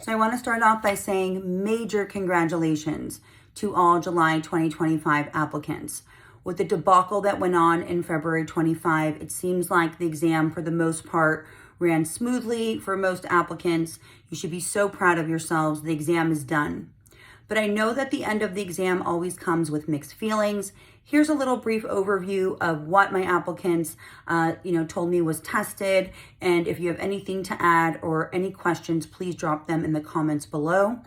So I want to start off by saying major congratulations to all July 2025 applicants. With the debacle that went on in February 25, it seems like the exam for the most part ran smoothly for most applicants. You should be so proud of yourselves. The exam is done. But I know that the end of the exam always comes with mixed feelings. Here's a little brief overview of what my applicants, told me was tested. And if you have anything to add or any questions, please drop them in the comments below.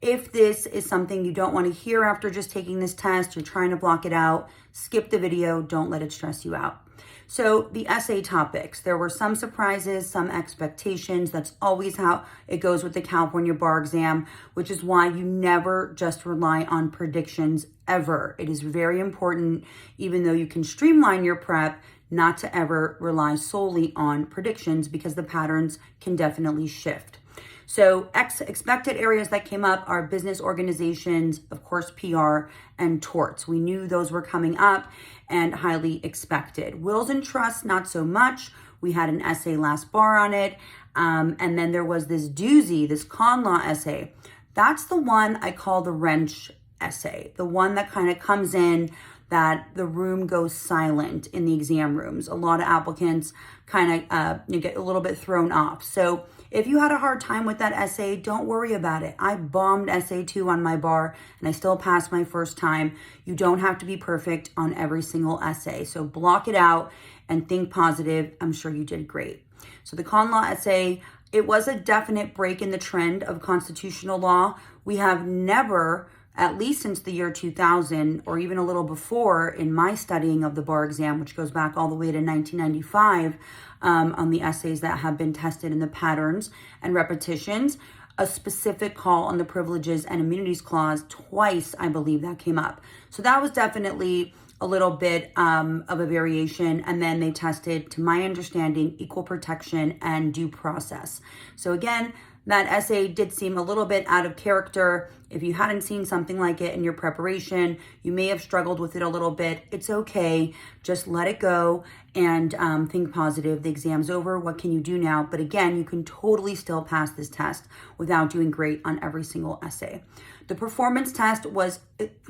If this is something you don't want to hear after just taking this test, you're trying to block it out, skip the video, don't let it stress you out. So the essay topics, there were some surprises, some expectations. That's always how it goes with the California bar exam, which is why you never just rely on predictions ever. It is very important, even though you can streamline your prep, not to ever rely solely on predictions because the patterns can definitely shift. So expected areas that came up are business organizations, of course, PR, and torts. We knew those were coming up and highly expected. Wills and trusts, not so much. We had an essay last bar on it. And then there was this doozy, this con law essay. That's the one I call the wrench essay, the one that kind of comes in that the room goes silent in the exam rooms. A lot of applicants kind of get a little bit thrown off. So if you had a hard time with that essay, don't worry about it. I bombed essay 2 on my bar and I still passed my first time. You don't have to be perfect on every single essay. So block it out and think positive. I'm sure you did great. So the con law essay, it was a definite break in the trend of constitutional law. We have never, at least since the year 2000, or even a little before in my studying of the bar exam, which goes back all the way to 1995, on the essays that have been tested in the patterns and repetitions, a specific call on the privileges and immunities clause twice, I believe that came up. So that was definitely a little bit of a variation. And then they tested, to my understanding, equal protection and due process. So again, that essay did seem a little bit out of character. If you hadn't seen something like it in your preparation, you may have struggled with it a little bit. It's okay. Just let it go and think positive. The exam's over. What can you do now? But again, you can totally still pass this test without doing great on every single essay. The performance test was,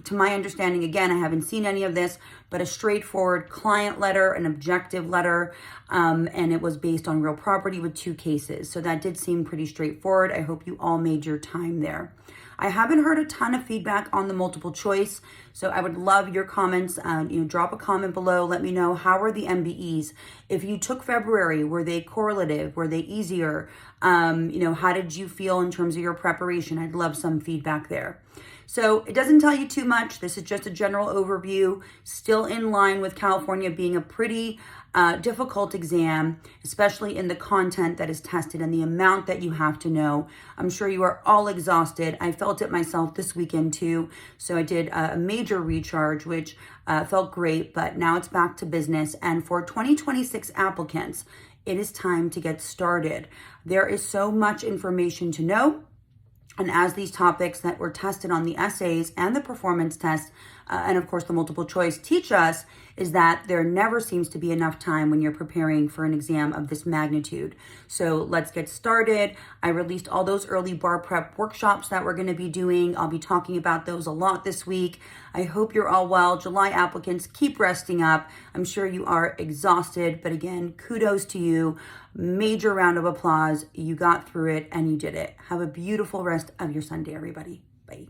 to my understanding, again, I haven't seen any of this, but a straightforward client letter, an objective letter, and it was based on real property with 2 cases. So that did seem pretty straightforward. I hope you all made your time there. I haven't heard a ton of feedback on the multiple choice, so I would love your comments. Drop a comment below. Let me know, how are the MBEs? If you took February, were they correlative? Were they easier? How did you feel in terms of your preparation? I'd love some feedback there. So it doesn't tell you too much. This is just a general overview, still in line with California being a pretty difficult exam, especially in the content that is tested and the amount that you have to know. I'm sure you are all exhausted. I felt it myself this weekend too. So I did a major recharge, which felt great, but now it's back to business. And for 2026 applicants, it is time to get started. There is so much information to know. And as these topics that were tested on the essays and the performance test, and of course the multiple choice teach us, is that there never seems to be enough time when you're preparing for an exam of this magnitude. So let's get started. I released all those early bar prep workshops that we're going to be doing. I'll be talking about those a lot this week. I hope you're all well. July applicants, keep resting up. I'm sure you are exhausted, but again, kudos to you. Major round of applause. You got through it and you did it. Have a beautiful rest of your Sunday, everybody. Bye.